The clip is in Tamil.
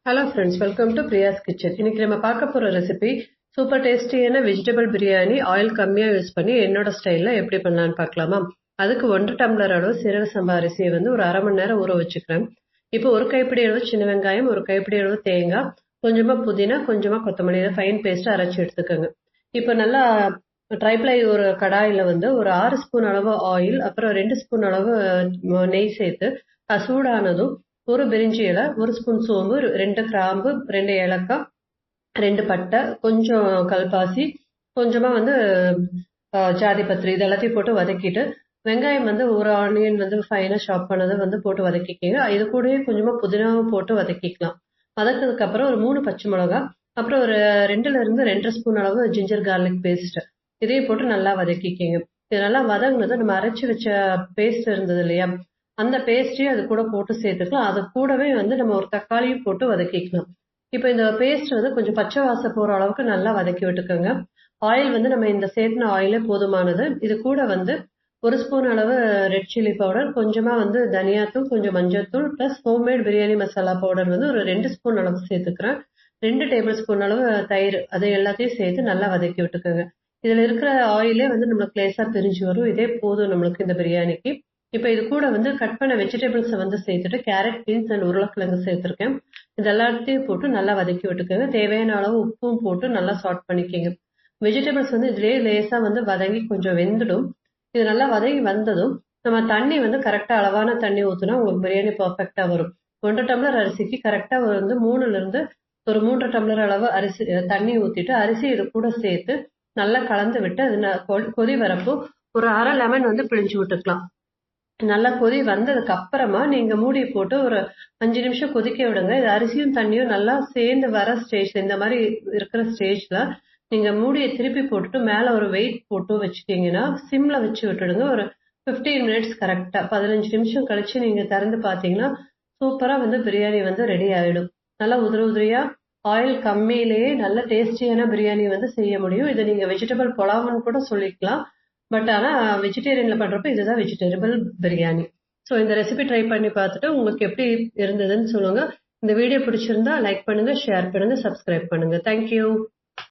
Hello friends, welcome to Priya's Kitchen. இன்னைக்கு நம்ம பார்க்க போற ரெசிபி சூப்பர் டேஸ்டியான வெஜிடபிள் பிரியாணி ஆயில் கம்மியா யூஸ் பண்ணி என்னோட ஸ்டைல்ல எப்படி பண்ணலாம்னு பார்க்கலாமா? அதுக்கு 1 டம்ளர் அளவு சீரக சம்பா அரிசியை வந்து ஒரு அரை மணி நேரம் ஊற வச்சுக்கிறேன். இப்போ ஒரு கைப்பிடி அளவு சின்ன வெங்காயம், ஒரு கைப்பிடி அளவு தேங்காய், கொஞ்சமா புதினா, கொஞ்சமா கொத்தமல்லி ஃபைன் பேஸ்ட் அரைச்சு எடுத்துக்கோங்க. இப்போ நல்லா ட்ரைப்ளை ஒரு கடாயில வந்து ஒரு 6 ஸ்பூன் அளவு ஆயில், அப்புறம் 2 ஸ்பூன் அளவு நெய் சேர்த்து சூடானதும் ஒரு பிரிஞ்சி இலை, ஒரு ஸ்பூன் சோம்பு, 2 கிராம்பு, 2 ஏலக்காய், 2 பட்டை, கொஞ்சம் கல்பாசி, கொஞ்சமா வந்து ஜாதி பத்திரி இது எல்லாத்தையும் போட்டு வதக்கிட்டு, வெங்காயம் வந்து ஒரு ஆனியன் வந்து ஃபைனா ஷாப் பண்ணதை வந்து போட்டு வதக்கிக்கங்க. இது கூடயே கொஞ்சமா புதினாவும் போட்டு வதக்கிக்கலாம். வதக்கினதுக்கு அப்புறம் ஒரு 3 பச்சை மிளகாய், அப்புறம் ஒரு 2ல இருந்து 2.5 ஸ்பூன் அளவு ஜிஞ்சர் கார்லிக் பேஸ்ட் இதையும் போட்டு நல்லா வதக்கிக்கங்க. இது நல்லா வதங்கினது நம்ம அரைச்சு வச்ச பேஸ்ட் இருந்தது இல்லையா, அந்த பேஸ்ட்டையும் அது கூட போட்டு சேர்த்துக்கலாம். அது கூடவே வந்து நம்ம ஒரு தக்காளியும் போட்டு வதக்கிக்கலாம். இப்போ இந்த பேஸ்ட் வந்து கொஞ்சம் பச்சை வாசம் போற அளவுக்கு நல்லா வதக்கி விட்டுக்கோங்க. ஆயில் வந்து நம்ம இந்த சேர்த்துன ஆயிலே போதுமானது. இது கூட வந்து ஒரு ஸ்பூன் அளவு ரெட் சில்லி பவுடர், கொஞ்சமா வந்து தனியாத்தூள், கொஞ்சம் மஞ்சள்தூள் plus homemade biryani masala powder வந்து ஒரு 2 ஸ்பூன் அளவு சேர்த்துக்கிறேன். 2 டேபிள் ஸ்பூன் அளவு தயிர், அதை எல்லாத்தையும் சேர்த்து நல்லா வதக்கி விட்டுக்கோங்க. இதுல இருக்கிற ஆயிலே வந்து நம்மளுக்கு லேசா பிரிஞ்சு வரும். இதே போதும் நம்மளுக்கு இந்த பிரியாணிக்கு. இப்போ இது கூட வந்து கட் பண்ண வெஜிடபிள்ஸை வந்து சேர்த்துட்டு கேரட், பீன்ஸ் அண்ட் உருளைக்கிழங்கு சேர்த்துருக்கேன். இது எல்லாத்தையும் போட்டு நல்லா வதக்கி விட்டுக்கோங்க. தேவையான அளவு உப்பும் போட்டு நல்லா சாட் பண்ணிக்கோங்க. வெஜிடபிள்ஸ் வந்து இதுலேயே லேசாக வந்து வதங்கி கொஞ்சம் வெந்துடும். இது நல்லா வதங்கி வந்ததும் நம்ம தண்ணி வந்து கரெக்டாக அளவான தண்ணி ஊற்றினா உங்களுக்கு பிரியாணி பர்ஃபெக்டாக வரும். 1 டம்ளர் அரிசிக்கு கரெக்டாக வந்து 3லிருந்து ஒரு 3 டம்ளர் அளவு அரிசி தண்ணி ஊற்றிட்டு அரிசி இது கூட சேர்த்து நல்லா கலந்து விட்டு அது கொதி வரப்போ ஒரு அரை லெமன் வந்து பிழிஞ்சு விட்டுக்கலாம். நல்லா கொதி வந்ததுக்கு அப்புறமா நீங்க மூடி போட்டு ஒரு 5 நிமிஷம் கொதிக்க விடுங்க. இது அரிசியும் தண்ணியும் நல்லா சேர்ந்து வர ஸ்டேஜ், இந்த மாதிரி இருக்கிற ஸ்டேஜ்ல நீங்க மூடியை திருப்பி போட்டுட்டு மேல ஒரு வெயிட் போட்டு வச்சுட்டீங்கன்னா சிம்ல வச்சு விட்டுடுங்க. ஒரு 15 மினிட்ஸ் கரெக்டா 15 நிமிஷம் கழிச்சு நீங்க திறந்து பாத்தீங்கன்னா சூப்பரா வந்து பிரியாணி வந்து ரெடி ஆயிடும். நல்லா உதிரி உதிரியா ஆயில் கம்மியிலேயே நல்ல டேஸ்டியான பிரியாணி வந்து செய்ய முடியும். இதை நீங்க வெஜிடபிள் புலாவ்னு கூட சொல்லிக்கலாம். பட் ஆனா வெஜிடேரியன்ல பண்றப்ப இதுதான் வெஜிடபிள் பிரியாணி. ஸோ இந்த ரெசிபி ட்ரை பண்ணி பார்த்துட்டு உங்களுக்கு எப்படி இருந்ததுன்னு சொல்லுங்க. இந்த வீடியோ பிடிச்சிருந்தா லைக் பண்ணுங்க, ஷேர் பண்ணுங்க, சப்ஸ்கிரைப் பண்ணுங்க. தேங்க்யூ.